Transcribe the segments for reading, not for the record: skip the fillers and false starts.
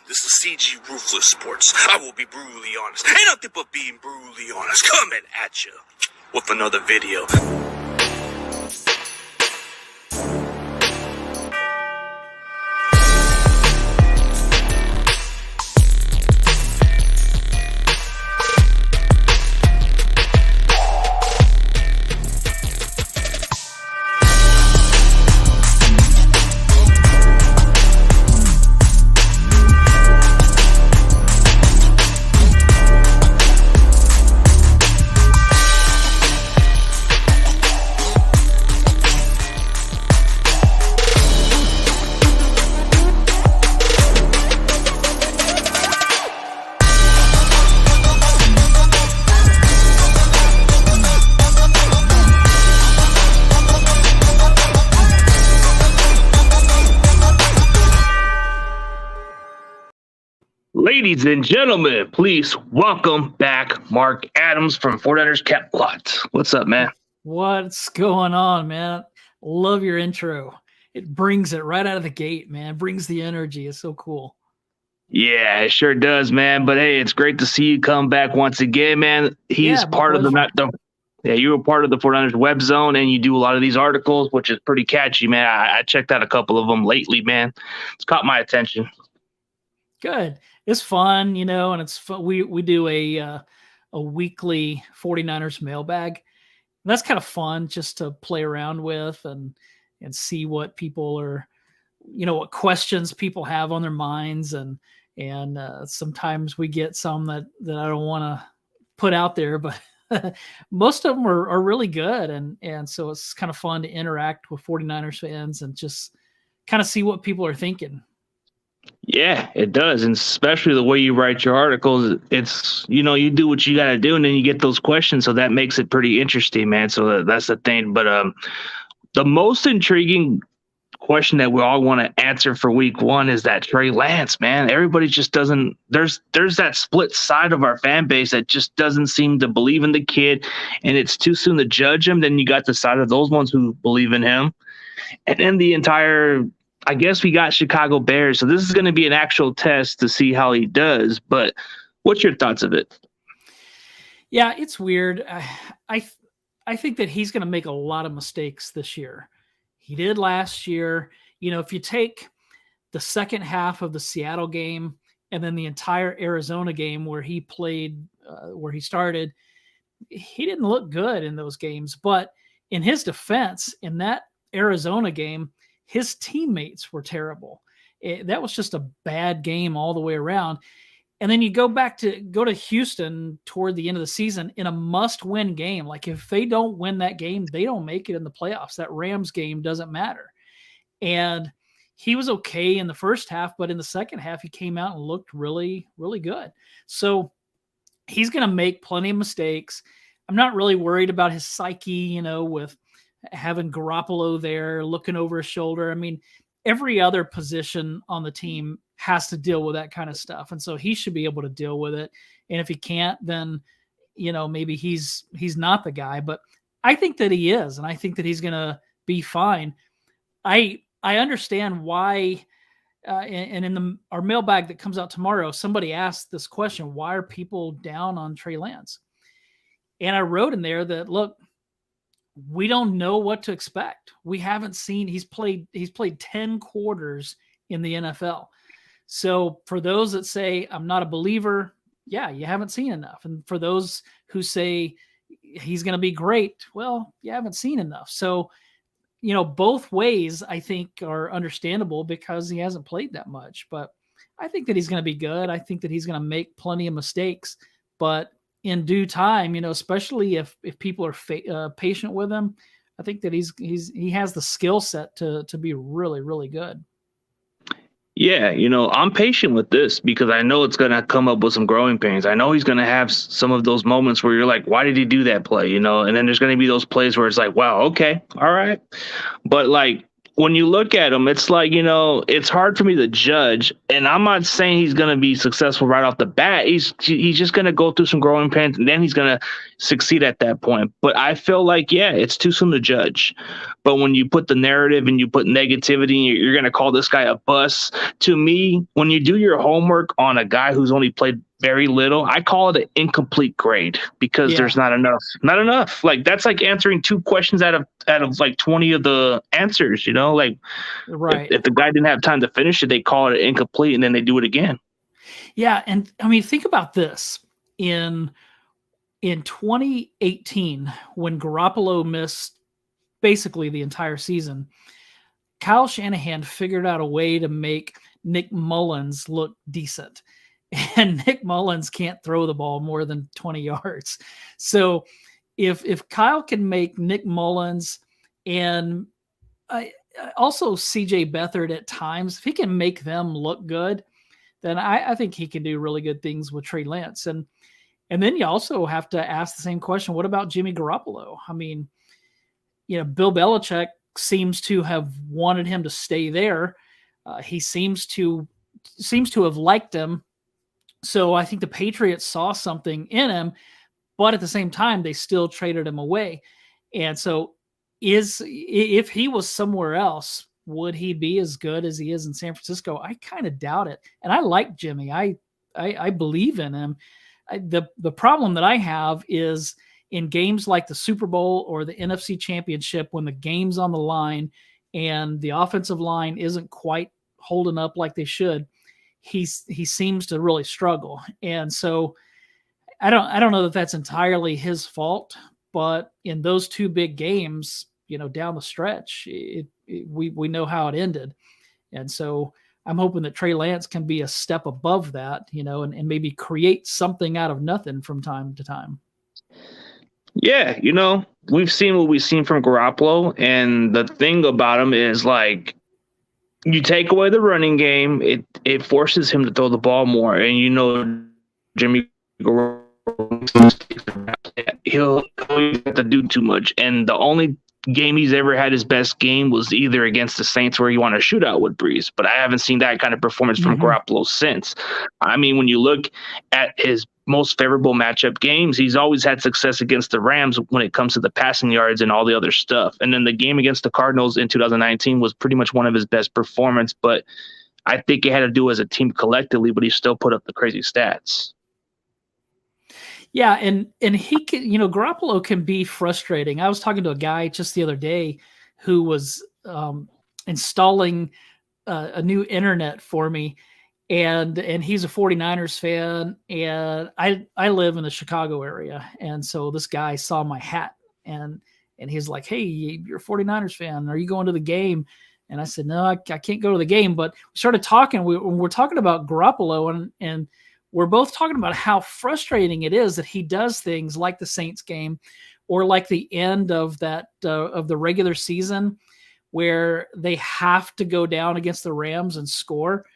This is CG Ruthless Sports. I will be brutally honest. Ain't nothing but being brutally honest. Coming at you with another video. Ladies and gentlemen, please welcome back Marc Adams from 49ers Cap Lot. What's up, man? What's going on, man? Love your intro. It brings it right out of the gate, man. It brings the energy. It's so cool. Yeah, it sure does, man. But hey, it's great to see you come back once again, man. He's part of you were part of the 49ers Webzone, and you do a lot of these articles, which is pretty catchy, man. I checked out a couple of them lately, man. It's caught my attention. Good. It's fun, and it's fun. We do a weekly 49ers mailbag. And that's kind of fun just to play around with and see what people are, what questions people have on their minds. And sometimes we get some that I don't want to put out there, but most of them are really good. And so it's kind of fun to interact with 49ers fans and just kind of see what people are thinking. Yeah, it does. And especially the way you write your articles, it's, you do what you got to do and then you get those questions. So that makes it pretty interesting, man. So that's the thing. But the most intriguing question that we all want to answer for week one is that Trey Lance, man. Everybody just doesn't, there's that split side of our fan base that just doesn't seem to believe in the kid, and it's too soon to judge him. Then you got the side of those ones who believe in him. And then the entire, I guess we got Chicago Bears. So this is going to be an actual test to see how he does. But what's your thoughts of it? Yeah, it's weird. I think that he's going to make a lot of mistakes this year. He did last year. If you take the second half of the Seattle game and then the entire Arizona game where he played, where he started, he didn't look good in those games. But in his defense, in that Arizona game, his teammates were terrible. That was just a bad game all the way around. And then you go to Houston toward the end of the season in a must-win game. Like if they don't win that game, they don't make it in the playoffs. That Rams game doesn't matter. And he was okay in the first half, but in the second half, he came out and looked really, really good. So he's going to make plenty of mistakes. I'm not really worried about his psyche, with having Garoppolo there looking over his shoulder. I mean, every other position on the team has to deal with that kind of stuff. And so he should be able to deal with it. And if he can't, then, maybe he's not the guy, but I think that he is. And I think that he's going to be fine. I understand why, and in our mailbag that comes out tomorrow, somebody asked this question: why are people down on Trey Lance? And I wrote in there that, look, we don't know what to expect. We haven't seen, he's played 10 quarters in the NFL. So for those that say I'm not a believer, yeah, you haven't seen enough. And for those who say he's going to be great, well, you haven't seen enough. So, both ways I think are understandable because he hasn't played that much, but I think that he's going to be good. I think that he's going to make plenty of mistakes, but in due time, especially if people are patient with him, I think that he has the skill set to be really, really good. Yeah, I'm patient with this because I know it's going to come up with some growing pains. I know he's going to have some of those moments where you're like, why did he do that play? And then there's going to be those plays where it's like, wow, okay, all right. But like, when you look at him, it's like, it's hard for me to judge. And I'm not saying he's going to be successful right off the bat. He's just going to go through some growing pains, and then he's going to succeed at that point. But I feel like, yeah, it's too soon to judge. But when you put the narrative and you put negativity, you're going to call this guy a bust. To me, when you do your homework on a guy who's only played very little, I call it an incomplete grade because there's not enough. Like, that's like answering 2 questions out of like 20 of the answers, like, right. If the guy didn't have time to finish it, they call it incomplete and then they do it again. Yeah. And I mean, think about this in 2018, when Garoppolo missed basically the entire season, Kyle Shanahan figured out a way to make Nick Mullins look decent. And Nick Mullins can't throw the ball more than 20 yards. So if Kyle can make Nick Mullins and also CJ Beathard at times, if he can make them look good, then I think he can do really good things with Trey Lance. And then you also have to ask the same question: what about Jimmy Garoppolo? I mean, Bill Belichick seems to have wanted him to stay there. He seems to have liked him. So I think the Patriots saw something in him, but at the same time, they still traded him away. And so if he was somewhere else, would he be as good as he is in San Francisco? I kind of doubt it. And I like Jimmy. I believe in him. The problem that I have is in games like the Super Bowl or the NFC Championship, when the game's on the line and the offensive line isn't quite holding up like they should, he seems to really struggle. And so I don't know that that's entirely his fault, but in those 2 big games, down the stretch, we know how it ended. And so I'm hoping that Trey Lance can be a step above that, and maybe create something out of nothing from time to time. Yeah, we've seen what we've seen from Garoppolo, and the thing about him is, like, you take away the running game, it forces him to throw the ball more. And Jimmy Garoppolo, he'll have to do too much. And the only game he's ever had his best game was either against the Saints, where he won a shootout with Breeze. But I haven't seen that kind of performance from Garoppolo since. I mean, when you look at his most favorable matchup games, he's always had success against the Rams when it comes to the passing yards and all the other stuff. And then the game against the Cardinals in 2019 was pretty much one of his best performance, but I think it had to do as a team collectively, but he still put up the crazy stats. Yeah, and he can, Garoppolo can be frustrating. I was talking to a guy just the other day who was installing a new internet for me, and he's a 49ers fan, and I live in the Chicago area, and so this guy saw my hat, and he's like, "Hey, you're a 49ers fan. Are you going to the game?" And I said, "No, I can't go to the game." But we started talking. We're talking about Garoppolo, and we're both talking about how frustrating it is that he does things like the Saints game, or like the end of that of the regular season, where they have to go down against the Rams and score,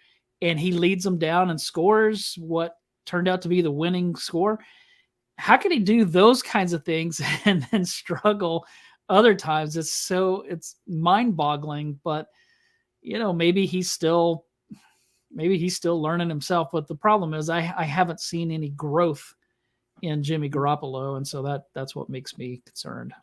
and he leads them down and scores what turned out to be the winning score. How can he do those kinds of things and then struggle other times? It's mind-boggling, but maybe he's still learning himself. But the problem is I haven't seen any growth in Jimmy Garoppolo, and so that's what makes me concerned.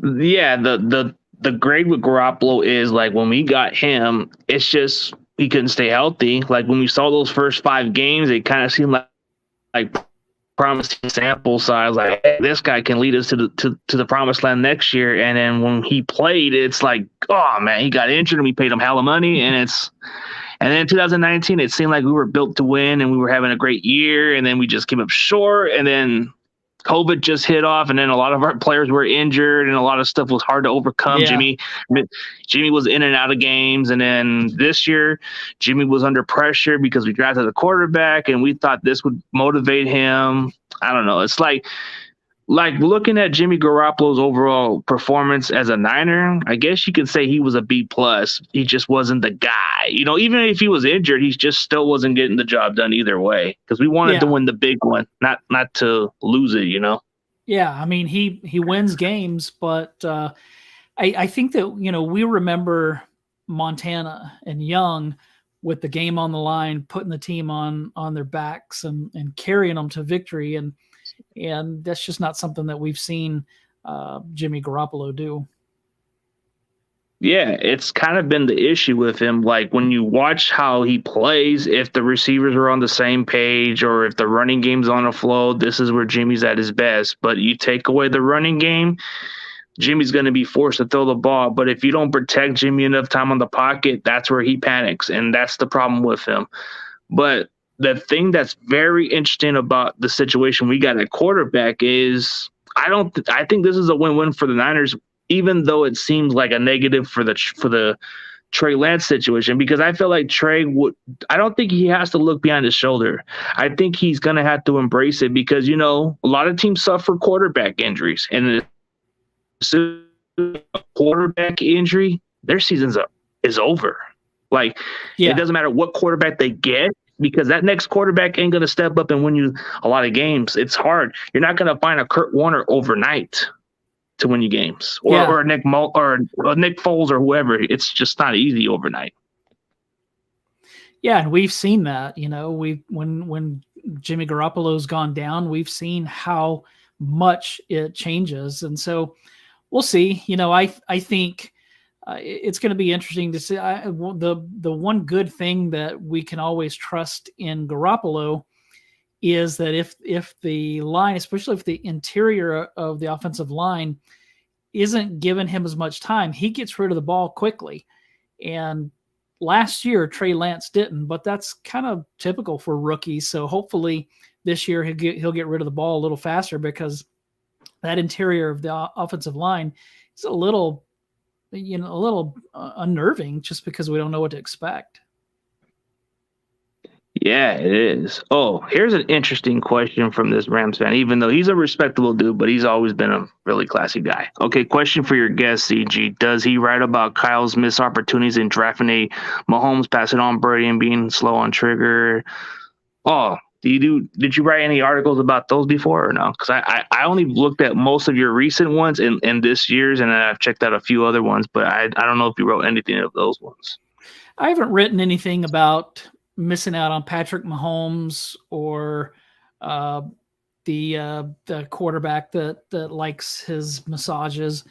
Yeah, the grade with Garoppolo is, like, when we got him, it's just he couldn't stay healthy. Like, when we saw those first 5 games, it kind of seemed like promising sample size. Like, hey, this guy can lead us to the promised land next year. And then when he played, it's like, oh man, he got injured and we paid him hella money. And then in 2019, it seemed like we were built to win and we were having a great year. And then we just came up short. And then COVID just hit off, and then a lot of our players were injured, and a lot of stuff was hard to overcome. Yeah. Jimmy was in and out of games, and then this year, Jimmy was under pressure because we drafted a quarterback, and we thought this would motivate him. I don't know. It's like looking at Jimmy Garoppolo's overall performance as a Niner, I guess you could say he was a B+. He just wasn't the guy. Even if he was injured, he just still wasn't getting the job done either way, because we wanted to win the big one, not to lose it, Yeah, I mean, he wins games, but I think that, we remember Montana and Young with the game on the line, putting the team on their backs and carrying them to victory. And that's just not something that we've seen Jimmy Garoppolo do. Yeah, it's kind of been the issue with him. Like when you watch how he plays, if the receivers are on the same page or if the running game's on a flow, this is where Jimmy's at his best. But you take away the running game, Jimmy's going to be forced to throw the ball. But if you don't protect Jimmy enough time on the pocket, that's where he panics. And that's the problem with him. But the thing that's very interesting about the situation we got at quarterback is I think this is a win-win for the Niners, even though it seems like a negative for the Trey Lance situation, because I feel like I don't think he has to look behind his shoulder. I think he's going to have to embrace it because, a lot of teams suffer quarterback injuries, and a quarterback injury, their season is over. Like, It doesn't matter what quarterback they get, because that next quarterback ain't going to step up and win you a lot of games. It's hard. You're not going to find a Kurt Warner overnight to win you games, or Nick Foles or whoever. It's just not easy overnight. Yeah, and we've seen that. When Jimmy Garoppolo's gone down, we've seen how much it changes, and so we'll see. I think it's going to be interesting to see. The one good thing that we can always trust in Garoppolo is that if the line, especially if the interior of the offensive line isn't giving him as much time, he gets rid of the ball quickly. And last year, Trey Lance didn't, but that's kind of typical for rookies. So hopefully this year he'll get rid of the ball a little faster, because that interior of the offensive line is a little unnerving, just because we don't know what to expect. Yeah, it is. Oh, here's an interesting question from this Rams fan, even though he's a respectable dude, but he's always been a really classy guy. Okay, question for your guest, CG. Does he write about Kyle's missed opportunities in drafting a Mahomes, passing on Brady, and being slow on trigger? Oh, did you write any articles about those before or no? Because I only looked at most of your recent ones and this year's, and then I've checked out a few other ones, but I don't know if you wrote anything of those ones. I haven't written anything about missing out on Patrick Mahomes or the quarterback that likes his massages.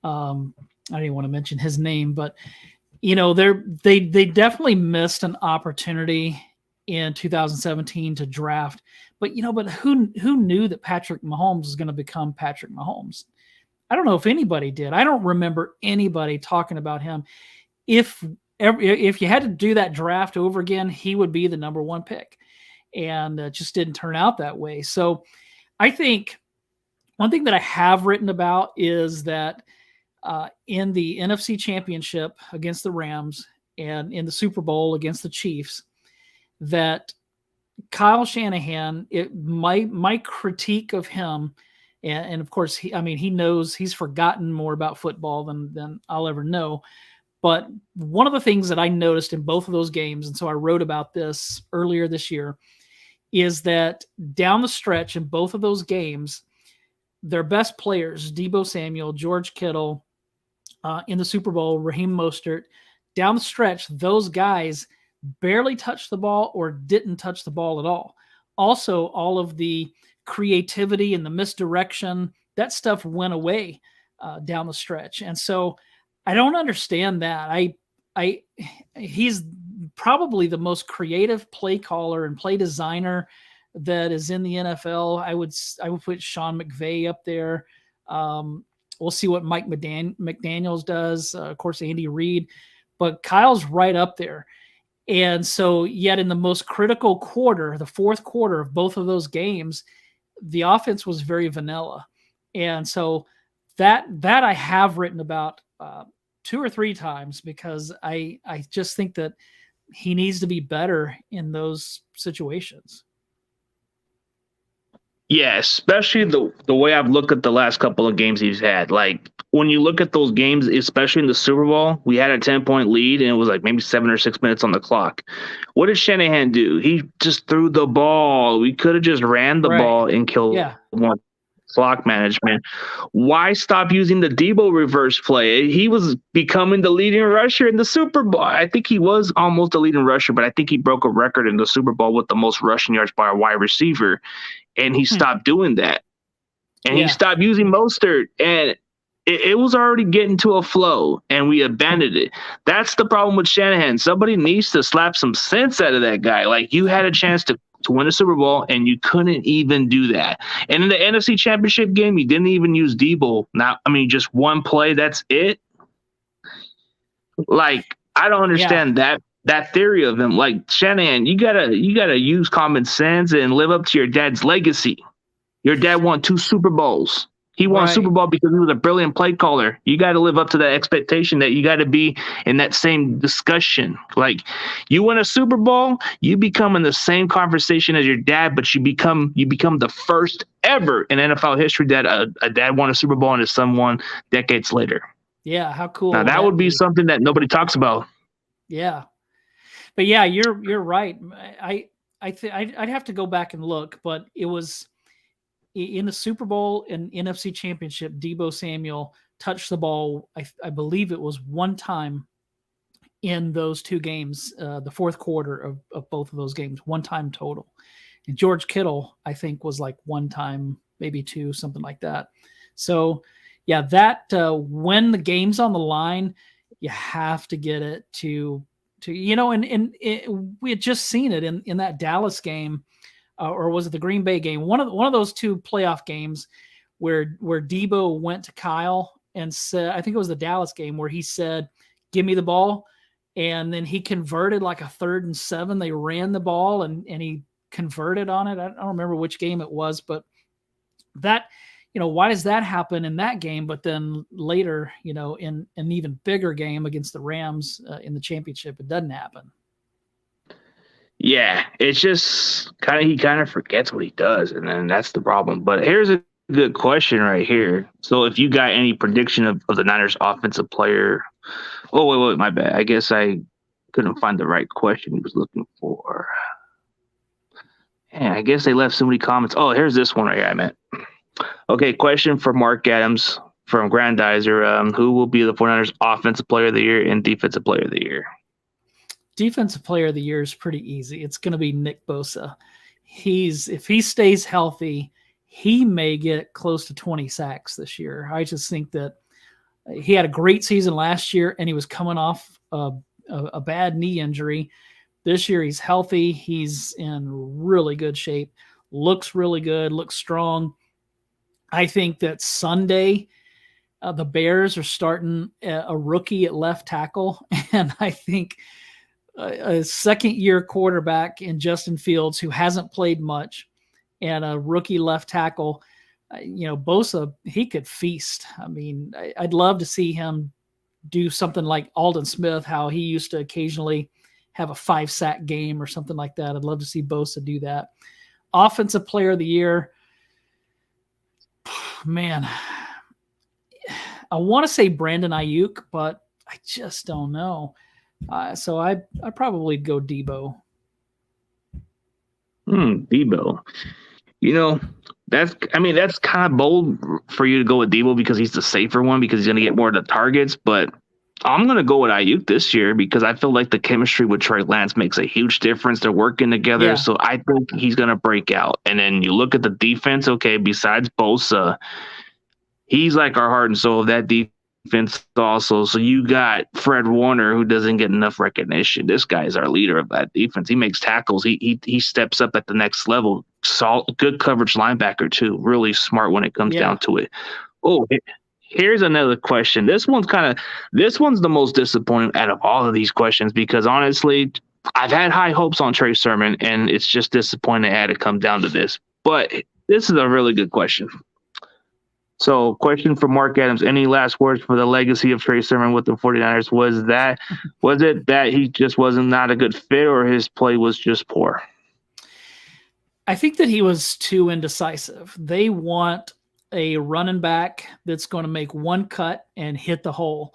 I don't even want to mention his name, but they definitely missed an opportunity in 2017 to draft. But who knew that Patrick Mahomes was going to become Patrick Mahomes? I don't know if anybody did. I don't remember anybody talking about him. If you had to do that draft over again, he would be the number one pick, and it just didn't turn out that way. So I think one thing that I have written about is that in the NFC Championship against the Rams and in the Super Bowl against the Chiefs, that Kyle Shanahan, my critique of him, and of course, he knows he's forgotten more about football than I'll ever know. But one of the things that I noticed in both of those games, and so I wrote about this earlier this year, is that down the stretch in both of those games, their best players, Deebo Samuel, George Kittle, in the Super Bowl, Raheem Mostert, down the stretch, those guys barely touched the ball or didn't touch the ball at all. Also, all of the creativity and the misdirection, that stuff went away down the stretch. And so I don't understand that. He's probably the most creative play caller and play designer that is in the NFL. I would put Sean McVay up there. We'll see what Mike McDaniels does. Of course, Andy Reid, but Kyle's right up there. And so yet in the most critical quarter, the fourth quarter of both of those games, the offense was very vanilla. And so that I have written about 2 or 3 times, because I just think that he needs to be better in those situations. Yeah, especially the way I've looked at the last couple of games he's had. Like when you look at those games, especially in the Super Bowl, we had a 10-point lead and it was like maybe 7 or 6 minutes on the clock. What did Shanahan do? He just threw the ball. We could have just ran the ball and killed one. clock management. Why stop using the Debo reverse play? He was becoming the leading rusher in the Super Bowl. I think he was almost the leading rusher, but I think he broke a record in the Super Bowl with the most rushing yards by a wide receiver, and he stopped doing that. And he stopped using Mostert, and it was already getting to a flow, and we abandoned it. That's the problem with Shanahan. Somebody needs to slap some sense out of that guy. Like, you had a chance to win a Super Bowl, and you couldn't even do that. And in the NFC Championship game, you didn't even use Debo. Now, I mean, just one play, that's it. Like, I don't understand that theory of him. Like, Shanahan, you gotta use common sense and live up to your dad's legacy. Your dad won 2 Super Bowls. He won a Super Bowl because he was a brilliant play caller. You got to live up to that expectation that you got to be in that same discussion. Like, you win a Super Bowl, you become in the same conversation as your dad, but you become the first ever in NFL history that a dad won a Super Bowl and his son won decades later. Yeah, how cool. Now, that would be something that nobody talks about. Yeah. But yeah, you're right. I'd have to go back and look, but it was in the Super Bowl and NFC Championship, Debo Samuel touched the ball, I believe it was one time in those 2 games, the fourth quarter of both of those games, one time total. And George Kittle, I think, was like one time, maybe 2, something like that. So, yeah, that when the game's on the line, you have to get it to and we had just seen it in that Dallas game. Or was it the Green Bay game? One of those 2 playoff games where Debo went to Kyle and said, I think it was the Dallas game where he said, "Give me the ball," and then he converted like a 3rd and 7. They ran the ball and he converted on it. I don't remember which game it was, but that, why does that happen in that game? But then later, in an even bigger game against the Rams in the championship, it doesn't happen. Yeah, it's just he kind of forgets what he does, and then that's the problem. But here's a good question right here. So if you got any prediction of the Niners offensive player, wait, my bad. I guess I couldn't find the right question he was looking for. Yeah, I guess they left so many comments. Oh, here's this one right here I meant. Okay, question for Marc Adams from Grandizer. Who will be the 49ers offensive player of the year and defensive player of the year? Defensive player of the year is pretty easy. It's going to be Nick Bosa. If he stays healthy, he may get close to 20 sacks this year. I just think that he had a great season last year, and he was coming off a bad knee injury. This year he's healthy. He's in really good shape. Looks really good. Looks strong. I think that Sunday the Bears are starting a rookie at left tackle, and I think a second-year quarterback in Justin Fields who hasn't played much and a rookie left tackle, Bosa, he could feast. I mean, I'd love to see him do something like Aldon Smith, how he used to occasionally have a 5-sack game or something like that. I'd love to see Bosa do that. Offensive player of the year, man, I want to say Brandon Ayuk, but I just don't know. So I probably go Debo. Debo. That's kind of bold for you to go with Debo because he's the safer one because he's going to get more of the targets. But I'm going to go with Ayuk this year because I feel like the chemistry with Trey Lance makes a huge difference. They're working together. Yeah. So I think he's going to break out. And then you look at the defense. Okay, besides Bosa, he's like our heart and soul of that defense also. So you got Fred Warner, who doesn't get enough recognition. This guy is our leader of that defense. He makes tackles. He steps up at the next level. Good coverage linebacker too. Really smart when it comes down to it. Oh, here's another question. This one's the most disappointing out of all of these questions because honestly, I've had high hopes on Trey Sermon, and it's just disappointing it had to come down to this. But this is a really good question. So, question for Marc Adams. Any last words for the legacy of Trey Sermon with the 49ers? Was it that he just wasn't not a good fit or his play was just poor? I think that he was too indecisive. They want a running back that's going to make one cut and hit the hole.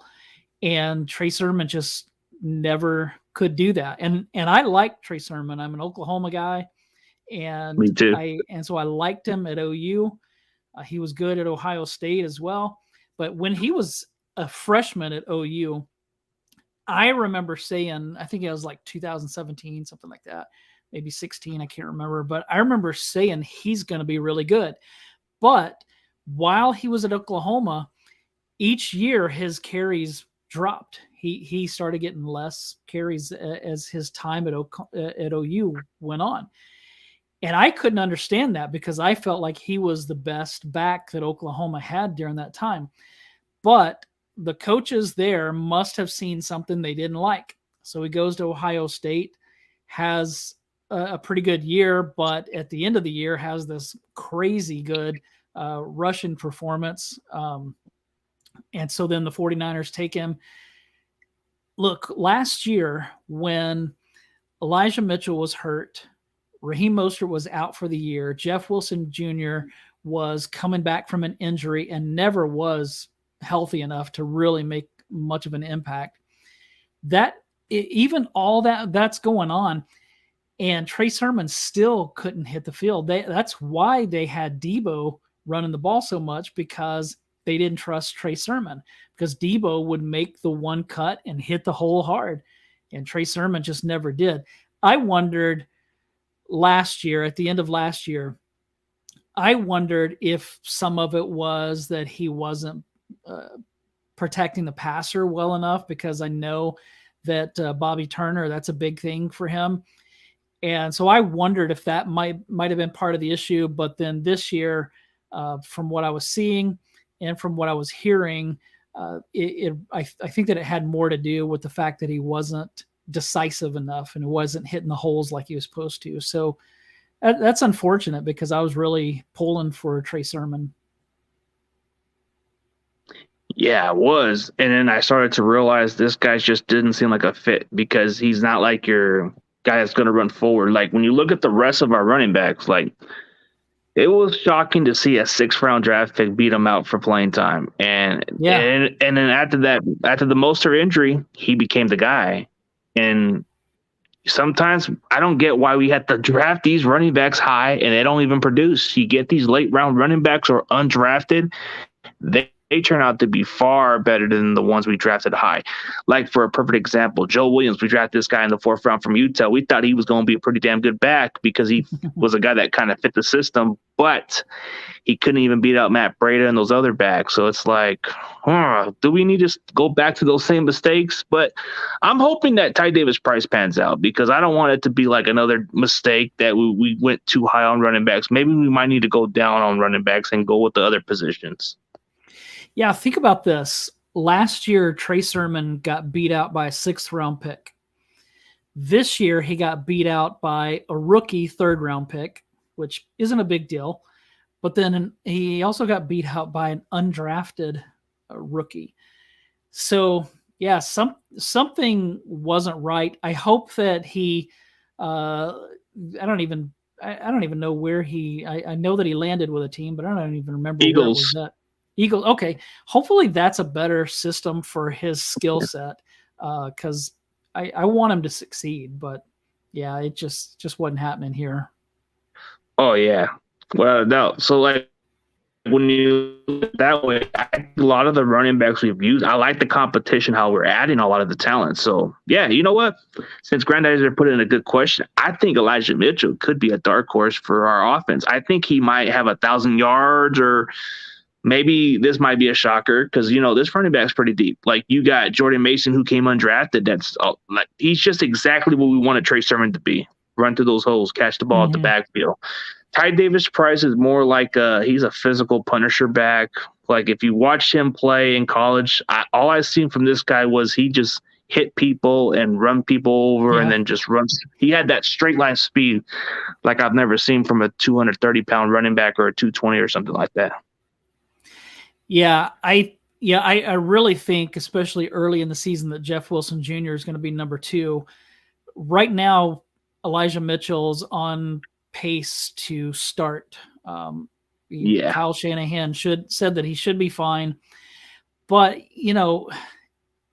And Trey Sermon just never could do that. And I like Trey Sermon. I'm an Oklahoma guy. And me too. So I liked him at OU. He was good at Ohio State as well. But when he was a freshman at OU, I remember saying, I think it was like 2017, something like that, maybe 16, I can't remember. But I remember saying he's going to be really good. But while he was at Oklahoma, each year his carries dropped. He started getting less carries as his time at OU went on. And I couldn't understand that because I felt like he was the best back that Oklahoma had during that time. But the coaches there must have seen something they didn't like. So he goes to Ohio State, has a pretty good year, but at the end of the year has this crazy good rushing performance. And so then the 49ers take him. Look, last year when Elijah Mitchell was hurt, Raheem Mostert was out for the year, Jeff Wilson Jr. was coming back from an injury and never was healthy enough to really make much of an impact. Even all that's going on, and Trey Sermon still couldn't hit the field. That's why they had Debo running the ball so much, because they didn't trust Trey Sermon, because Debo would make the one cut and hit the hole hard, and Trey Sermon just never did. I wondered last year, at the end of last year, I wondered if some of it was that he wasn't protecting the passer well enough, because I know that Bobby Turner, that's a big thing for him. And so I wondered if that might have been part of the issue. But then this year, from what I was seeing and from what I was hearing, I think that it had more to do with the fact that he wasn't decisive enough and wasn't hitting the holes like he was supposed to. So that's unfortunate, because I was really pulling for Trey Sermon. Yeah, it was. And then I started to realize this guy just didn't seem like a fit, because he's not like your guy that's going to run forward. Like when you look at the rest of our running backs, like it was shocking to see a 6th-round draft pick beat him out for playing time. And then after the Mostert injury, he became the guy. And sometimes I don't get why we have to draft these running backs high and they don't even produce. You get these late round running backs or undrafted, they turn out to be far better than the ones we drafted high. Like for a perfect example, Joe Williams, we drafted this guy in the 4th round from Utah. We thought he was going to be a pretty damn good back because he was a guy that kind of fit the system, but he couldn't even beat out Matt Breida and those other backs. So it's like, do we need to go back to those same mistakes? But I'm hoping that Ty Davis Price pans out, because I don't want it to be like another mistake that we went too high on running backs. Maybe we might need to go down on running backs and go with the other positions. Yeah, think about this. Last year, Trey Sermon got beat out by a 6th-round pick. This year, he got beat out by a rookie 3rd-round pick, which isn't a big deal. But then he also got beat out by an undrafted rookie. So, yeah, something wasn't right. I hope that he I don't even know where I know that he landed with a team, but I don't even remember Eagles. where it was at. Eagles. Okay. Hopefully that's a better system for his skill set, because I want him to succeed. But yeah, it just wasn't happening here. Oh yeah, well, no. So like when you look that way, a lot of the running backs we've used, I like the competition, how we're adding a lot of the talent. So yeah, you know what? Since Grandizer put in a good question, I think Elijah Mitchell could be a dark horse for our offense. I think he might have 1,000 yards, or maybe this might be a shocker, because this running back's pretty deep. Like you got Jordan Mason, who came undrafted. That's like he's just exactly what we wanted Trey Sermon to be: run through those holes, catch the ball at the backfield. Ty Davis Price is more like he's a physical punisher back. Like if you watch him play in college, all I've seen from this guy was he just hit people and run people over and then just runs. He had that straight line speed like I've never seen from a 230-pound running back or a 220 or something like that. Yeah, I really think, especially early in the season, that Jeff Wilson Jr. is going to be number 2. Right now, Elijah Mitchell's on pace to start. Kyle Shanahan said that he should be fine. But,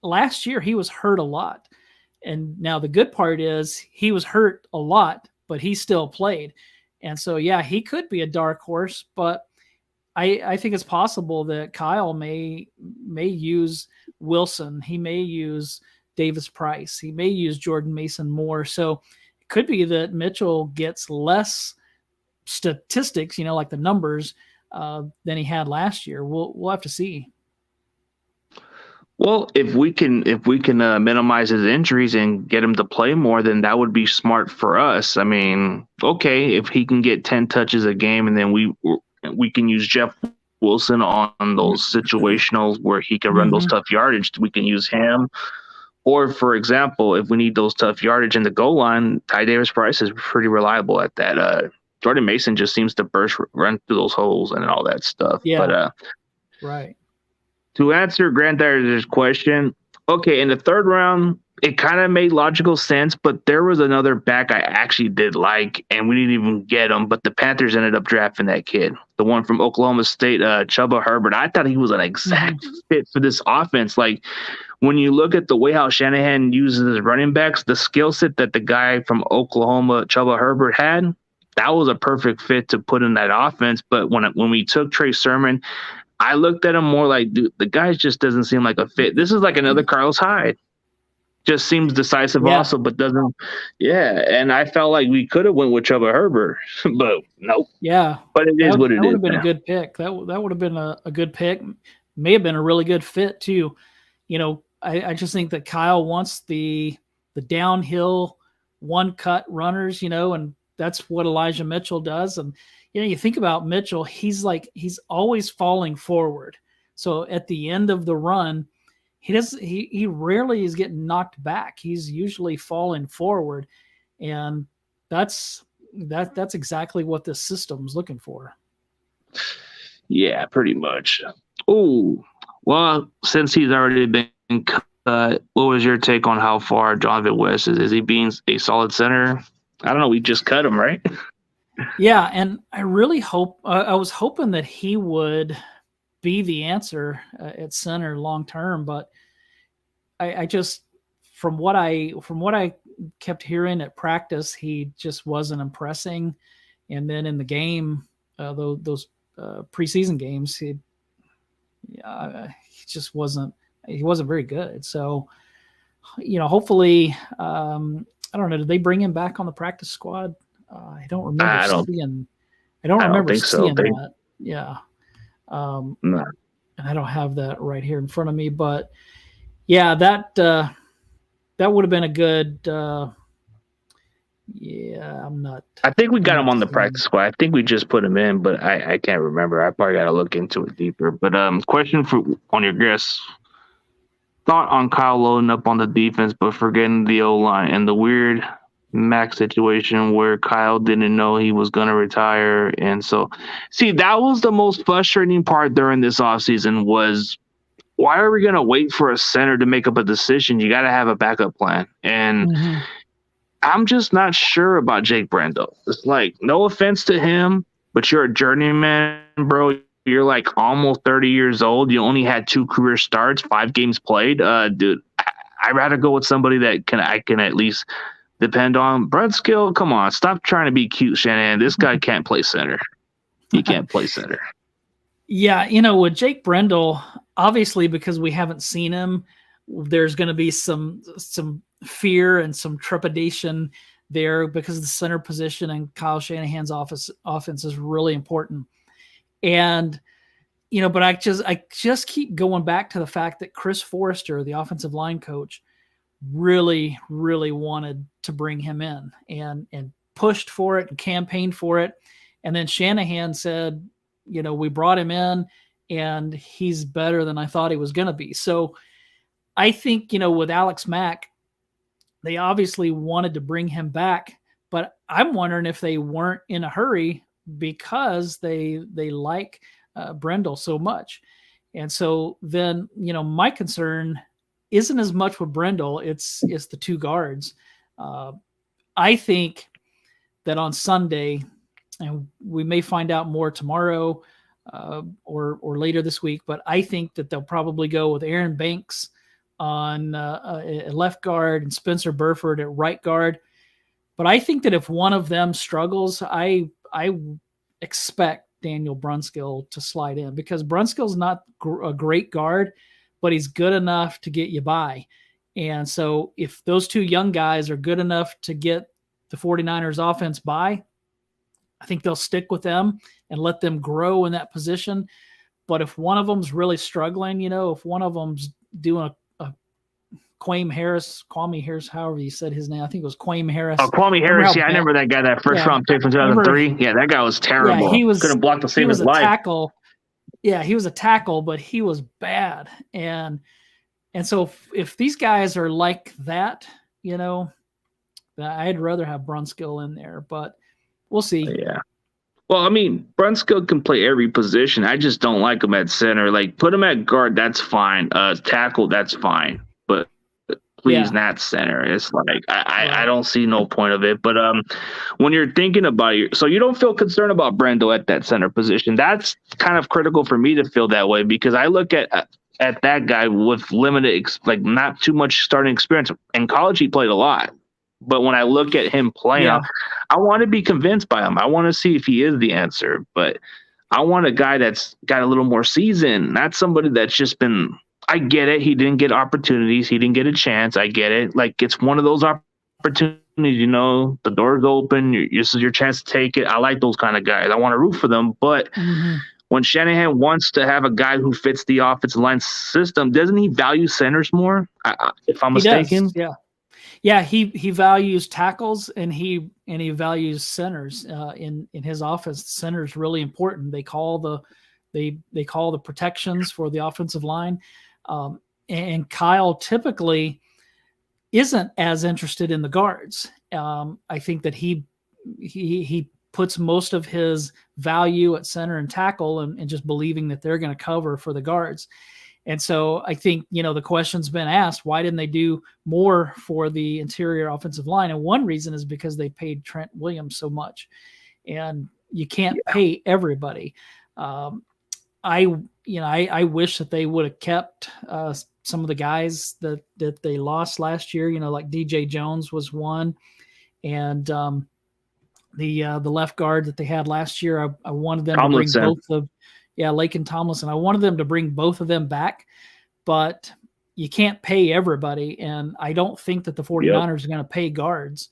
last year he was hurt a lot. And now the good part is he was hurt a lot, but he still played. And so, yeah, he could be a dark horse, but I think it's possible that Kyle may use Wilson. He may use Davis Price. He may use Jordan Mason more. So it could be that Mitchell gets less statistics, like the numbers, than he had last year. We'll have to see. Well, if we can minimize his injuries and get him to play more, then that would be smart for us. I mean, okay, if he can get 10 touches a game, and then we can use Jeff Wilson on those situationals where he can run those tough yardage, we can use him. Or, for example, if we need those tough yardage in the goal line, Ty Davis Price is pretty reliable at that. Jordan Mason just seems to run through those holes and all that stuff. Yeah. But right. To answer Grant Dyer's question, okay, in the third round, it kind of made logical sense, but there was another back I actually did like, and we didn't even get him, but the Panthers ended up drafting that kid, the one from Oklahoma State, Chuba Herbert. I thought he was an exact fit for this offense. Like, when you look at the way how Shanahan uses his running backs, the skill set that the guy from Oklahoma, Chuba Herbert, had, that was a perfect fit to put in that offense. But when we took Trey Sermon, I looked at him more like, dude, the guy just doesn't seem like a fit. This is like another Carlos Hyde. Just seems decisive also, but doesn't. Yeah, and I felt like we could have went with Chuba Herbert, but nope. Yeah. But it is what it is. That would have been a good pick. That would have been a good pick. May have been a really good fit too. I just think that Kyle wants the downhill one-cut runners, and that's what Elijah Mitchell does. And you think about Mitchell, he's always falling forward. So at the end of the run, he rarely is getting knocked back. He's usually falling forward, and that's exactly what this system's looking for. Yeah, pretty much. Oh, well, since he's already been cut, what was your take on how far Jonathan West is? Is he being a solid center? I don't know. We just cut him, right? Yeah, and I really I was hoping that he would be the answer at center long term, but I just from what I kept hearing at practice, he just wasn't impressing, and then in the game, those preseason games, he just wasn't very good. So, hopefully, I don't know. Did they bring him back on the practice squad? I don't remember seeing that. Yeah. No. And I don't have that right here in front of me, but yeah, that would have been a good. I'm not. I think we got him on the practice squad. I think we just put him in, but I can't remember. I probably got to look into it deeper. But question on your guest. Thought on Kyle loading up on the defense, but forgetting the O-line and the weird Max situation where Kyle didn't know he was going to retire. And so, see, that was the most frustrating part during this offseason was, why are we going to wait for a center to make up a decision? You got to have a backup plan. And I'm just not sure about Jake Brendel. It's like, no offense to him, but you're a journeyman, bro. You're like almost 30 years old. You only had 2 career starts, 5 games played. Dude, I'd rather go with somebody that I can at least depend on. Brett Skill, come on, stop trying to be cute, Shanahan. This guy can't play center. He can't play center. Yeah, with Jake Brendel, obviously because we haven't seen him, there's going to be some fear and some trepidation there because the center position in Kyle Shanahan's offense is really important. And, but I just keep going back to the fact that Chris Forrester, the offensive line coach, really, really wanted to bring him in and pushed for it and campaigned for it. And then Shanahan said, we brought him in and he's better than I thought he was going to be. So I think, with Alex Mack, they obviously wanted to bring him back, but I'm wondering if they weren't in a hurry because they like Brendel so much. And so then, my concern isn't as much with Brendel, it's the 2 guards. I think that on Sunday, and we may find out more tomorrow or later this week, but I think that they'll probably go with Aaron Banks on left guard and Spencer Burford at right guard. But I think that if one of them struggles, I expect Daniel Brunskill to slide in, because Brunskill's not a great guard, but he's good enough to get you by. And so if those two young guys are good enough to get the 49ers offense by, I think they'll stick with them and let them grow in that position. But if one of them's really struggling, if one of them's doing a Kwame Harris, however you said his name, I think it was Kwame Harris. Oh, Kwame Harris, I remember that guy, that first round pick from 2003. Yeah, that guy was terrible. He was, couldn't block to save his life. Tackle. Yeah, he was a tackle, but he was bad. And so if these guys are like that, I'd rather have Brunskill in there, but we'll see. Yeah. Well, I mean, Brunskill can play every position. I just don't like him at center. Like, put him at guard, that's fine. Tackle, that's fine. But please, not center. It's like I don't see no point of it. But when you're thinking about it, so you don't feel concerned about Brendo at that center position. That's kind of critical for me to feel that way, because I look at that guy with limited, like not too much starting experience. In college, he played a lot. But when I look at him playing, I want to be convinced by him. I want to see if he is the answer. But I want a guy that's got a little more season, not somebody that's just been – I get it. He didn't get opportunities. He didn't get a chance. I get it. Like, it's one of those opportunities, the door's open. This is your chance to take it. I like those kind of guys. I want to root for them. But when Shanahan wants to have a guy who fits the offensive line system, doesn't he value centers more, if I'm mistaken? He does, yeah, he values tackles and he values centers in his offense. Center is really important. They call the protections for the offensive line, and Kyle typically isn't as interested in the guards. I think that he puts most of his value at center and tackle and just believing that they're going to cover for the guards. And so I think, the question's been asked, why didn't they do more for the interior offensive line? And one reason is because they paid Trent Williams so much, and you can't pay everybody. I wish that they would have kept some of the guys that they lost last year, like DJ Jones was one. And the left guard that they had last year, I wanted them Tomlinson. to bring both of Laken Tomlinson. I wanted them to bring both of them back, but you can't pay everybody. And I don't think that the 49ers are going to pay guards.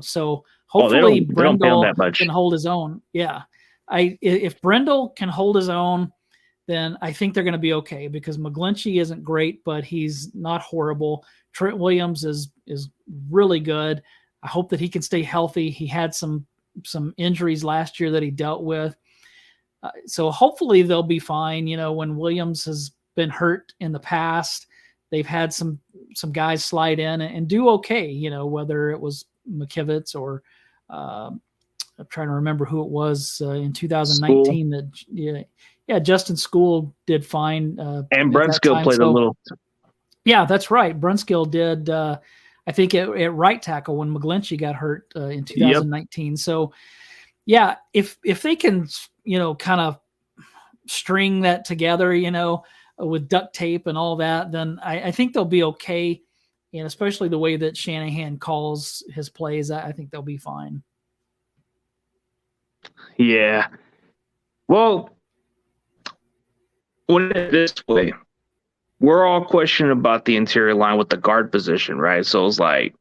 So hopefully Brendel can hold his own. Yeah. If Brendel can hold his own, then I think they're going to be okay, because McGlinchey isn't great, but he's not horrible. Trent Williams is really good. I hope that he can stay healthy. He had some injuries last year that he dealt with. So hopefully they'll be fine. When Williams has been hurt in the past, they've had some guys slide in and do okay, whether it was McKivitz or I'm trying to remember who it was in 2019 School. Justin School did fine. And Brunskill played a little. Yeah, that's right. Brunskill did, I think, at right tackle when McGlinchey got hurt in 2019. Yep. So, yeah, if they can – kind of string that together, with duct tape and all that, then I think they'll be okay. And especially the way that Shanahan calls his plays, I think they'll be fine. Yeah. Well, when it's this way, we're all questioning about the interior line with the guard position, right? So it's like,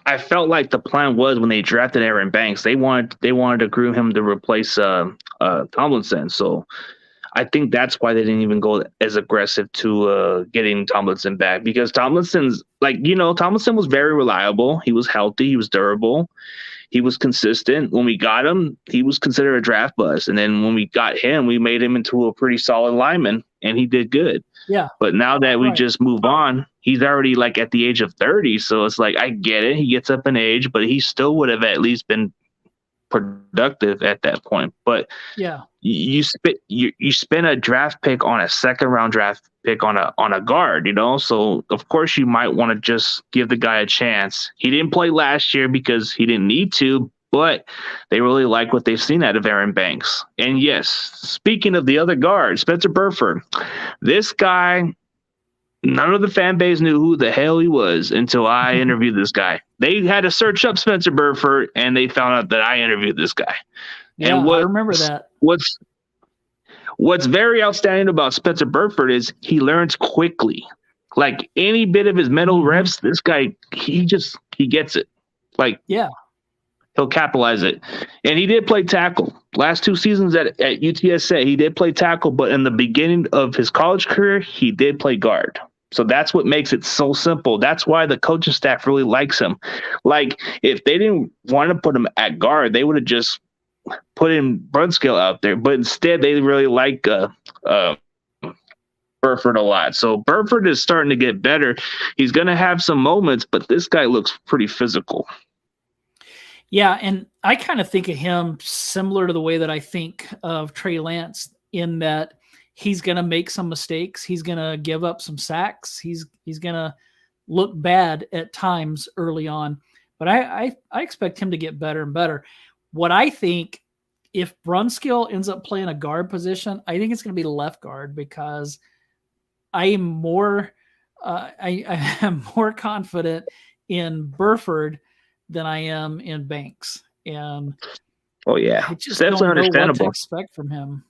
I felt like the plan was when they drafted Aaron Banks, they wanted to groom him to replace Tomlinson. So I think that's why they didn't even go as aggressive to getting Tomlinson back, because Tomlinson was very reliable. He was healthy. He was durable. He was consistent. When we got him, he was considered a draft bust. And then when we got him, we made him into a pretty solid lineman, and he did good. Yeah. But now that we just move on, he's already like at the age of 30. So it's like, I get it. He gets up in age, but he still would have at least been productive at that point. But yeah, you spend a draft pick on a second round draft pick on a guard, so of course you might want to just give the guy a chance. He didn't play last year because he didn't need to, but they really like what they've seen out of Aaron Banks. And yes, speaking of the other guard, Spencer Burford, this guy, none of the fan base knew who the hell he was until I interviewed this guy. They had to search up Spencer Burford, and they found out that I interviewed this guy. Yeah, and I remember that. What's very outstanding about Spencer Burford is he learns quickly. Like any bit of his mental reps, this guy he gets it. Like Yeah. he'll capitalize it. And he did play tackle. Last 2 seasons at UTSA, he did play tackle, but in the beginning of his college career, he did play guard. So that's what makes it so simple. That's why the coaching staff really likes him. Like, if they didn't want to put him at guard, they would have just put in Brunskill out there. But instead, they really like Burford a lot. So Burford is starting to get better. He's going to have some moments, but this guy looks pretty physical. Yeah, and I kind of think of him similar to the way that I think of Trey Lance, in that he's going to make some mistakes. He's going to give up some sacks. He's going to look bad at times early on. But I expect him to get better and better. What I think, if Brunskill ends up playing a guard position, I think it's going to be left guard, because I am more I am more confident in Burford than I am in Banks. And oh yeah, I just that's don't know what understandable. to expect from him.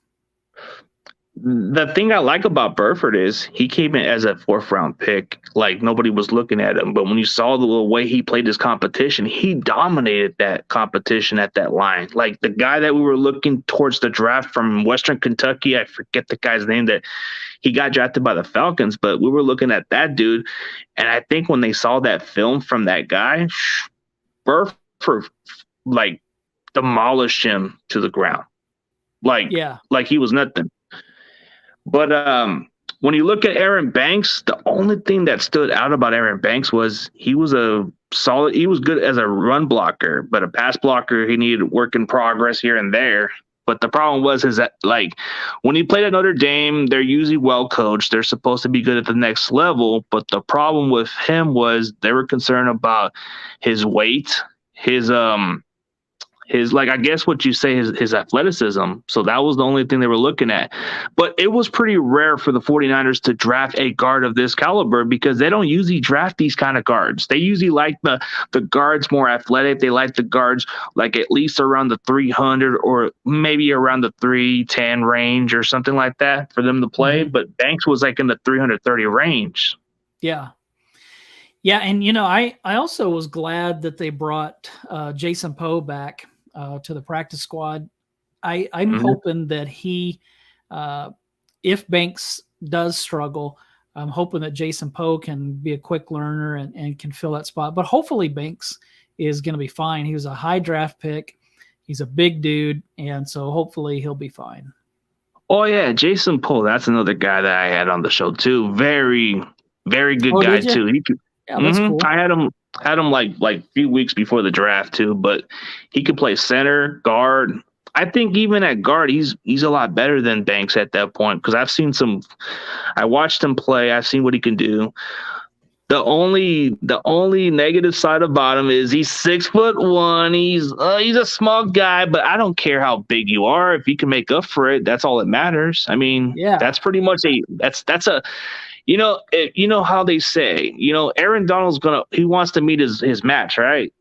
The thing I like about Burford is he came in as a 4th-round pick. Like, nobody was looking at him. But when you saw the way he played his competition, he dominated that competition at that line. Like, the guy that we were looking towards the draft from Western Kentucky, I forget the guy's name, that he got drafted by the Falcons, but we were looking at that dude. And I think when they saw that film from that guy, Burford, like, demolished him to the ground. Like he was nothing. But when you look at Aaron Banks, the only thing that stood out about Aaron Banks was he was good as a run blocker, but a pass blocker, he needed work in progress here and there. But the problem is that, like, when he played at Notre Dame, they're usually well coached. They're supposed to be good at the next level. But the problem with him was they were concerned about his weight, his like, I guess what you say, his athleticism. So that was the only thing they were looking at. But it was pretty rare for the 49ers to draft a guard of this caliber, because they don't usually draft these kind of guards. They usually like the guards more athletic. They like the guards like at least around the 300 or maybe around the 310 range or something like that for them to play. But Banks was like in the 330 range. Yeah. Yeah, and I also was glad that they brought Jason Poe back to the practice squad. I'm hoping that he, if Banks does struggle, I'm hoping that Jason Poe can be a quick learner and can fill that spot. But hopefully Banks is going to be fine. He was a high draft pick. He's a big dude, and so hopefully he'll be fine. Oh yeah, Jason Poe. That's another guy that I had on the show too. Very, very good guy too. He could. Yeah, that's cool. I had him like a few weeks before the draft too, but he could play center, guard. I think even at guard, he's a lot better than Banks at that point, because I watched him play. I've seen what he can do. The only negative side about him is he's 6'1". He's a small guy, but I don't care how big you are. If you can make up for it, that's all that matters. I mean, that's pretty much that's a. You know how they say, Aaron Donald's he wants to meet his match, right?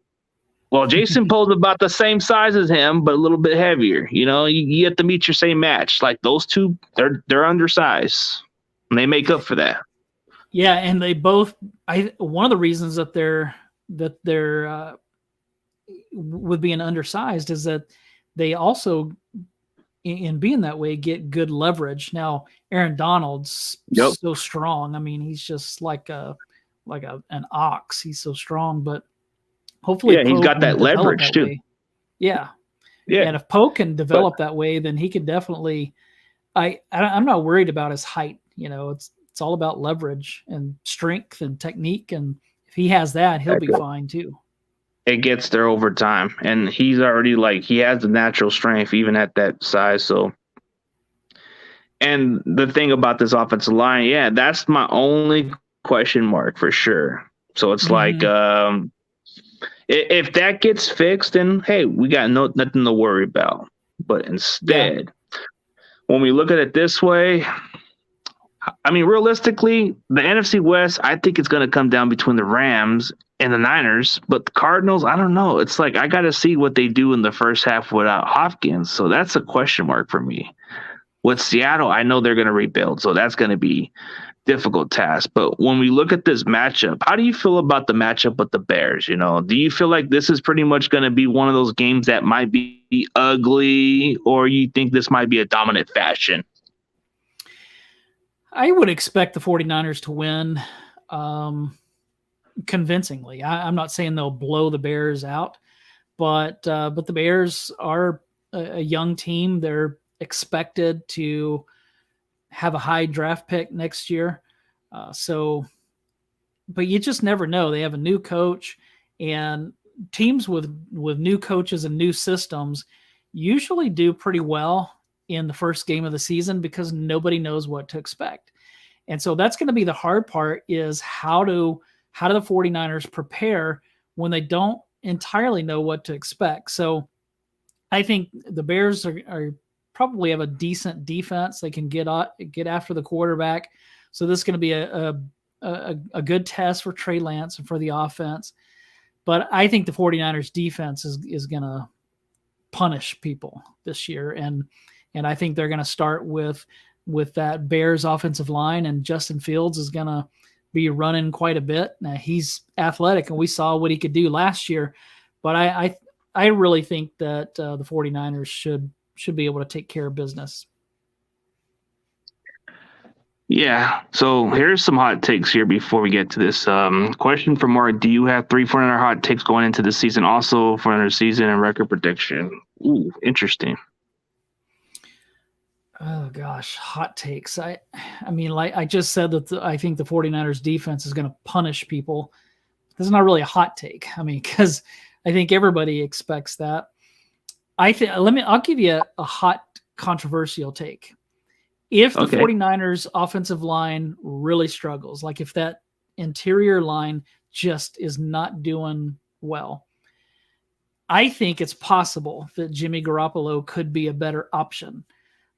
Well, Jason Poe's about the same size as him, but a little bit heavier. You have to meet your same match. Like, those two, they're undersized, and they make up for that. Yeah, and they both. One of the reasons that they're with being undersized is that they also, in being that way, get good leverage. Now, Aaron Donald's so strong. I mean, he's just like an ox. He's so strong, but hopefully, he's got that leverage too. Way. Yeah. And if Poe can develop that way, then he can definitely. I'm not worried about his height. It's all about leverage and strength and technique, and if he has that, he'll be fine too. It gets there over time, and he's already he has the natural strength even at that size. So, and the thing about this offensive line, that's my only question mark for sure. So it's if that gets fixed, then hey, we got nothing to worry about. But instead, when we look at it this way, I mean, realistically, the NFC West, I think it's going to come down between the Rams and the Niners, but the Cardinals, I don't know. It's like I got to see what they do in the first half without Hopkins, so that's a question mark for me. With Seattle, I know they're going to rebuild, so that's going to be difficult task. But when we look at this matchup, how do you feel about the matchup with the Bears? Do you feel like this is pretty much going to be one of those games that might be ugly, or you think this might be a dominant fashion? I would expect the 49ers to win convincingly. I'm not saying they'll blow the Bears out, but the Bears are a young team. They're expected to have a high draft pick next year. But you just never know. They have a new coach, and teams with new coaches and new systems usually do pretty well in the first game of the season because nobody knows what to expect. And so that's going to be the hard part, is how do the 49ers prepare when they don't entirely know what to expect. So I think the Bears are probably have a decent defense. They can get after the quarterback. So this is going to be a good test for Trey Lance and for the offense. But I think the 49ers defense is going to punish people this year. And I think they're going to start with that Bears offensive line, and Justin Fields is going to be running quite a bit. Now, he's athletic, and we saw what he could do last year. But I really think that the 49ers should be able to take care of business. Yeah. So here's some hot takes here before we get to this. Question from Mark: do you have 3 49er hot takes going into the season? Also, 49er season and record prediction. Ooh, interesting. Oh gosh, hot takes. I mean, like I just said that I think the 49ers defense is going to punish people. This is not really a hot take. I mean, because I think everybody expects that. I'll give you a hot controversial take. If the 49ers offensive line really struggles, like if that interior line just is not doing well, I think it's possible that Jimmy Garoppolo could be a better option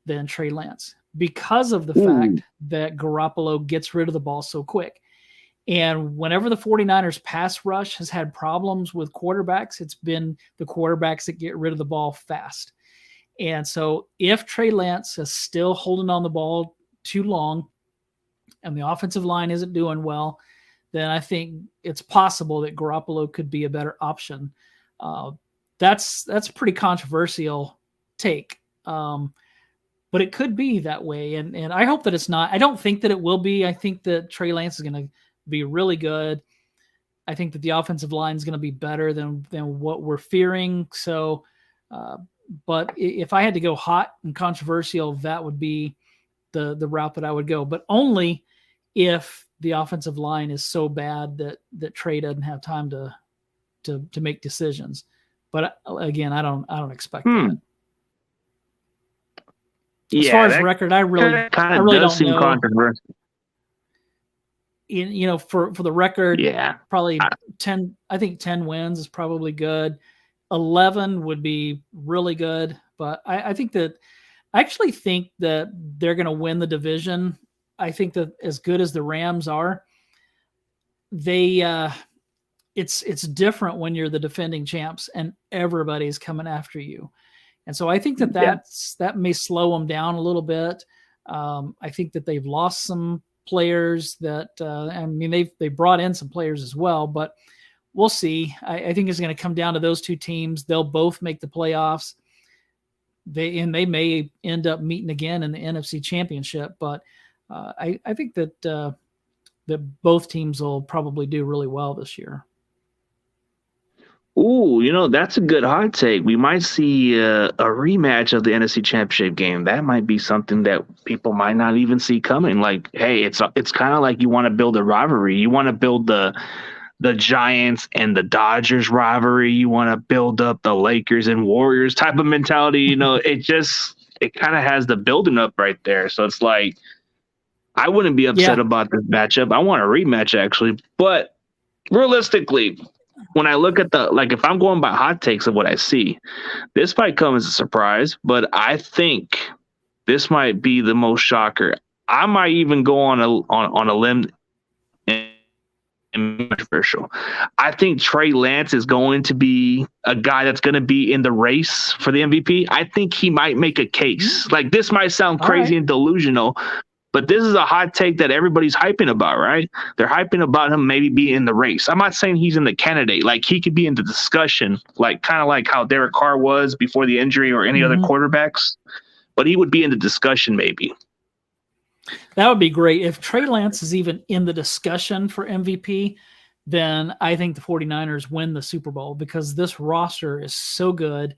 than Trey Lance because of the fact that Garoppolo gets rid of the ball so quick. And whenever the 49ers pass rush has had problems with quarterbacks, it's been the quarterbacks that get rid of the ball fast. And so if Trey Lance is still holding on the ball too long and the offensive line isn't doing well, then I think it's possible that Garoppolo could be a better option. That's a pretty controversial take. But it could be that way. And I hope that it's not. I don't think that it will be. I think that Trey Lance is going to be really good. I think that the offensive line is going to be better than what we're fearing. So, but if I had to go hot and controversial, that would be the route that I would go. But only if the offensive line is so bad that Trey doesn't have time to make decisions. But again, I don't expect that. As far as record, I really don't know. Controversial. For the record, probably 10. I think 10 wins is probably good. 11 would be really good, but I actually think that they're going to win the division. I think that as good as the Rams are, it's different when you're the defending champs and everybody's coming after you. And so I think that may slow them down a little bit. I think that they've lost some players that, they brought in some players as well, but we'll see. I think it's going to come down to those two teams. They'll both make the playoffs. They may end up meeting again in the NFC Championship, but I think that both teams will probably do really well this year. Ooh, that's a good hot take. We might see a rematch of the NFC Championship game. That might be something that people might not even see coming. Like, hey, it's kind of like you want to build a rivalry. You want to build the Giants and the Dodgers rivalry. You want to build up the Lakers and Warriors type of mentality. It kind of has the building up right there. So it's like, I wouldn't be upset about this matchup. I want a rematch actually, but realistically, when I look at if I'm going by hot takes of what I see, this might come as a surprise, but I think this might be the most shocker. I might even go on a limb and controversial. I think Trey Lance is going to be a guy that's going to be in the race for the MVP. I think he might make a case. Like, this might sound crazy and delusional, but this is a hot take that everybody's hyping about, right? They're hyping about him maybe being in the race. I'm not saying he's in the candidate. Like, he could be in the discussion, like kind of like how Derek Carr was before the injury or any other quarterbacks, but he would be in the discussion maybe. That would be great. If Trey Lance is even in the discussion for MVP, then I think the 49ers win the Super Bowl, because this roster is so good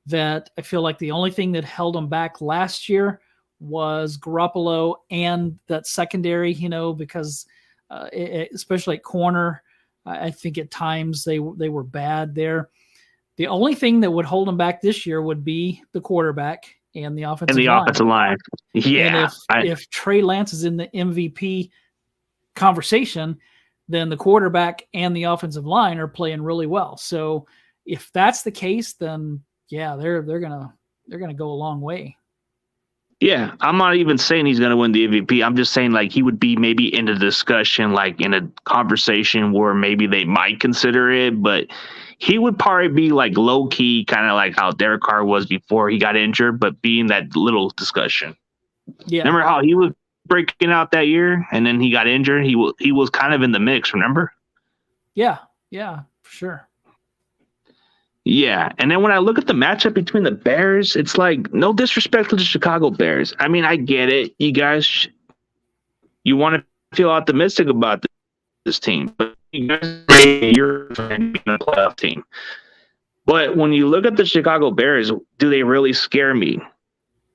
that I feel like the only thing that held them back last year was Garoppolo and that secondary, because especially at corner, I think at times they were bad there. The only thing that would hold them back this year would be the quarterback and the offensive line. Yeah. And if Trey Lance is in the MVP conversation, then the quarterback and the offensive line are playing really well. So if that's the case, then yeah, they're gonna go a long way. Yeah, I'm not even saying he's going to win the MVP. I'm just saying, like, he would be maybe in a discussion, like in a conversation where maybe they might consider it, but he would probably be like low key, kind of like how Derek Carr was before he got injured, but be in that little discussion. Yeah. Remember how he was breaking out that year and then he got injured? He was kind of in the mix, remember? Yeah, for sure. Yeah, and then when I look at the matchup between the Bears, it's like, no disrespect to the Chicago Bears. I mean, I get it. You guys, you want to feel optimistic about this team, but you guys, you're a playoff team. But when you look at the Chicago Bears, do they really scare me?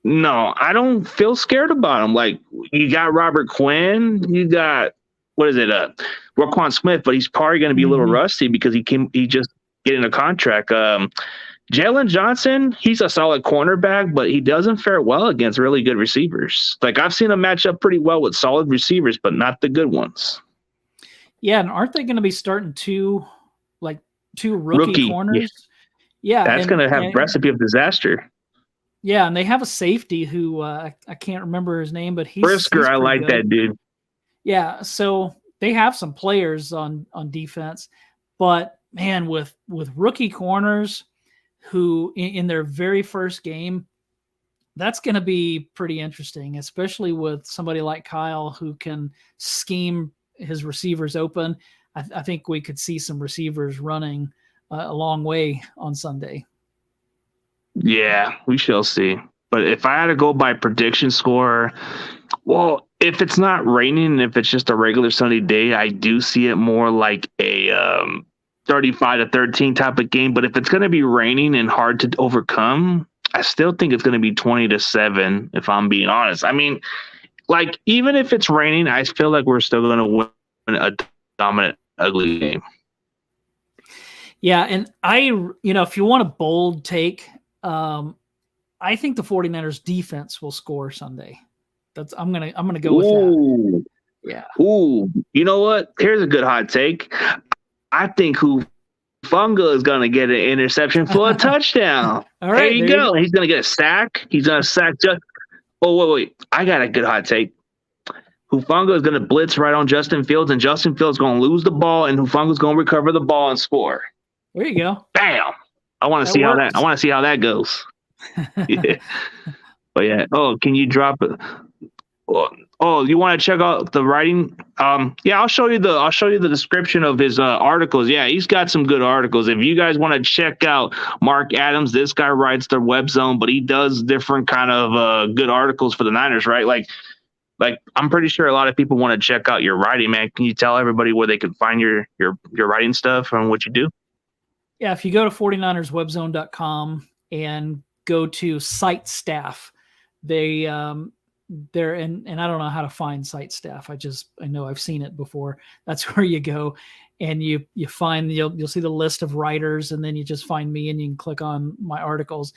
No, I don't feel scared about them. Like, you got Robert Quinn, you got, Roquan Smith, but he's probably going to be a little rusty because he just getting a contract. Jalen Johnson, he's a solid cornerback, but he doesn't fare well against really good receivers. Like, I've seen him match up pretty well with solid receivers, but not the good ones. Yeah, and aren't they going to be starting two rookie corners? Yeah, that's going to have a recipe of disaster. Yeah, and they have a safety who I can't remember his name, but Brisker. I like that dude. Yeah, so they have some players on defense, but man, with rookie corners who in their very first game, that's going to be pretty interesting, especially with somebody like Kyle who can scheme his receivers open. I think we could see some receivers running a long way on Sunday. Yeah, we shall see. But if I had to go by prediction score, well, if it's not raining, if it's just a regular sunny day, I do see it more like a 35-13 type of game. But if it's going to be raining and hard to overcome, I still think it's going to be 20-7, if I'm being honest. I mean, like, even if it's raining, I feel like we're still going to win a dominant, ugly game. Yeah, and if you want a bold take, I think the 49ers defense will score Sunday. I'm gonna go with that. Yeah. Ooh, you know what? Here's a good hot take. I think Hufanga is going to get an interception for a touchdown. All right, there you go. He's going to get a sack. He's going to sack just. Oh, wait. I got a good hot take. Hufanga is going to blitz right on Justin Fields, and Justin Fields is going to lose the ball, and Hufanga is going to recover the ball and score. There you go. Bam. I want to see how that goes. Yeah. But yeah. Oh, can you drop it? Oh, you want to check out the writing? Yeah, I'll show you the description of his articles. Yeah, he's got some good articles. If you guys want to check out Marc Adams, this guy writes the Webzone, but he does different kind of good articles for the Niners, right? Like I'm pretty sure a lot of people want to check out your writing, man. Can you tell everybody where they can find your writing stuff and what you do? Yeah, if you go to 49erswebzone.com and go to site staff, they're and I don't know how to find site staff. I know I've seen it before. That's where you go and you find you'll see the list of writers, and then you just find me and you can click on my articles.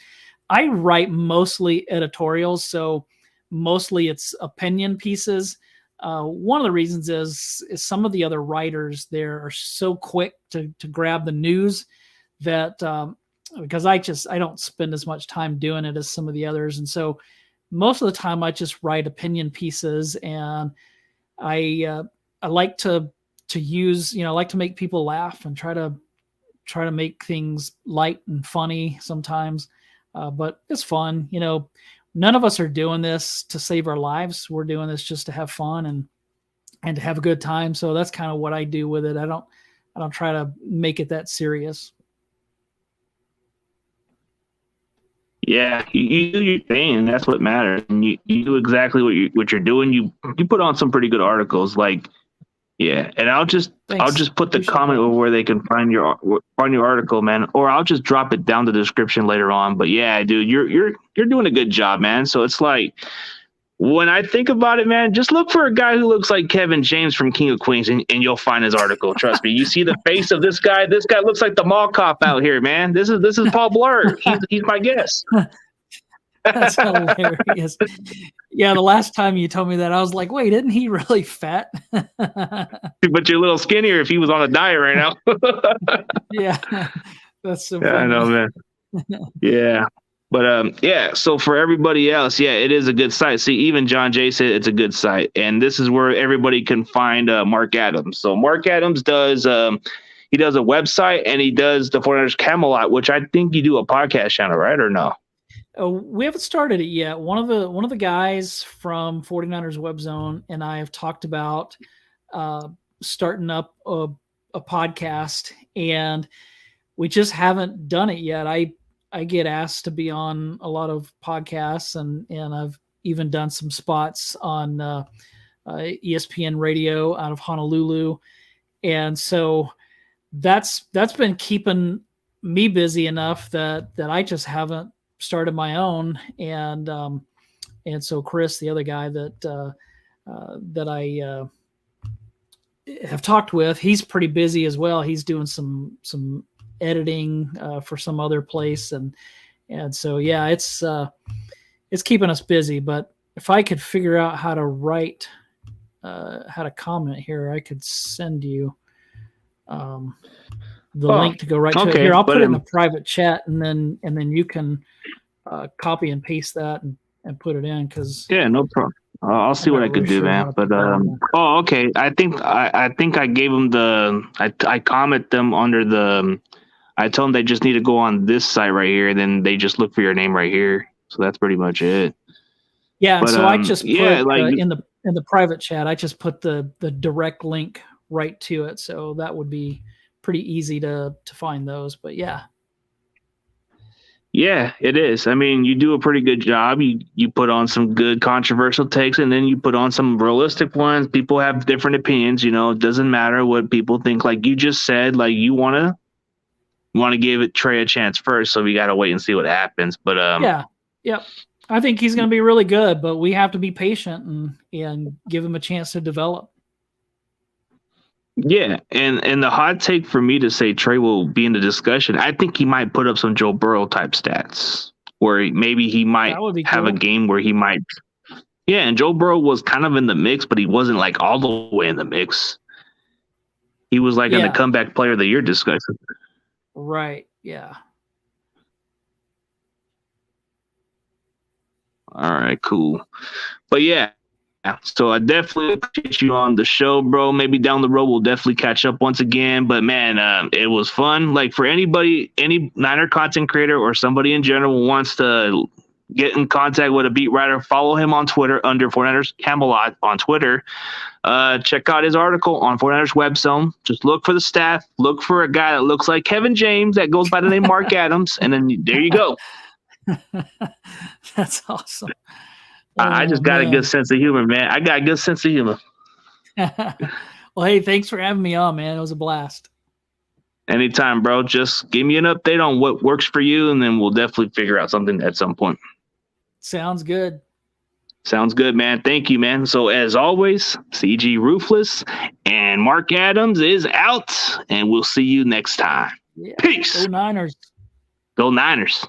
I write mostly editorials, so mostly it's opinion pieces. One of the reasons is some of the other writers there are so quick to grab the news that because I don't spend as much time doing it as some of the others, and so most of the time I just write opinion pieces, and I like to use, I like to make people laugh and try to make things light and funny sometimes. But it's fun. None of us are doing this to save our lives. We're doing this just to have fun and to have a good time. So that's kind of what I do with it. I don't try to make it that serious. Yeah, you do your thing, and that's what matters. And you do exactly what you're doing. You put on some pretty good articles, like and I'll just put the comment over where they can find your article, man, or I'll just drop it down the description later on. But yeah, dude, you're doing a good job, man. So it's like, when I think about it, man, just look for a guy who looks like Kevin James from King of Queens, and you'll find his article. Trust me. You see the face of this guy. This guy looks like the mall cop out here, man. This is Paul Blart. He's my guest. That's hilarious. Yeah, the last time you told me that, I was like, wait, isn't he really fat? But you're a little skinnier if he was on a diet right now. Yeah, that's so funny. I know, man. Yeah. But so for everybody else, it is a good site. See, even John Jay said it's a good site, and this is where everybody can find Marc Adams. So Marc Adams does he does a website, and he does the 49ers Camelot, which I think you do a podcast channel, right, or no? We haven't started it yet. One of the guys from 49ers Webzone and I have talked about starting up a podcast, and we just haven't done it yet. I get asked to be on a lot of podcasts, and I've even done some spots on ESPN radio out of Honolulu. And so that's been keeping me busy enough that I just haven't started my own. And so Chris, the other guy that I have talked with, he's pretty busy as well. He's doing some editing for some other place, and so it's keeping us busy. But if I could figure out how to write how to comment here, I could send you the link to go right to it. Here, I'll put it in the private chat, and then you can copy and paste that and put it in, because no problem. I'll see what I could do, man. But okay. I think I gave them I comment them under the. I told them they just need to go on this site right here, then they just look for your name right here. So that's pretty much it. Yeah, but, so I just put in the private chat, I just put the direct link right to it. So that would be pretty easy to find those. But yeah. Yeah, it is. I mean, you do a pretty good job. You put on some good controversial takes, and then you put on some realistic ones. People have different opinions, it doesn't matter what people think. Like you just said, like you want to give Trey a chance first, so we got to wait and see what happens. But I think he's going to be really good, but we have to be patient and give him a chance to develop. Yeah, and the hot take for me to say Trey will be in the discussion, I think he might put up some Joe Burrow type stats, where maybe he might have a game where he might. Yeah, and Joe Burrow was kind of in the mix, but he wasn't like all the way in the mix. He was like in the comeback player of the year discussion. Right. Yeah. All right, cool. But so I definitely appreciate you on the show, bro. Maybe down the road we'll definitely catch up once again. But man, it was fun. Like for anybody, any Niner content creator or somebody in general who wants to get in contact with a beat writer, follow him on Twitter under 49ers Camelot on Twitter. Check out his article on 49ers Webzone. Just look for the staff. Look for a guy that looks like Kevin James that goes by the name Marc Adams, and then there you go. That's awesome. I just got a good sense of humor, man. I got a good sense of humor. Well, hey, thanks for having me on, man. It was a blast. Anytime, bro. Just give me an update on what works for you, and then we'll definitely figure out something at some point. Sounds good. Sounds good, man. Thank you, man. So as always, CG Ruthless and Marc Adams is out, and we'll see you next time. Yeah. Peace. Go Niners. Go Niners.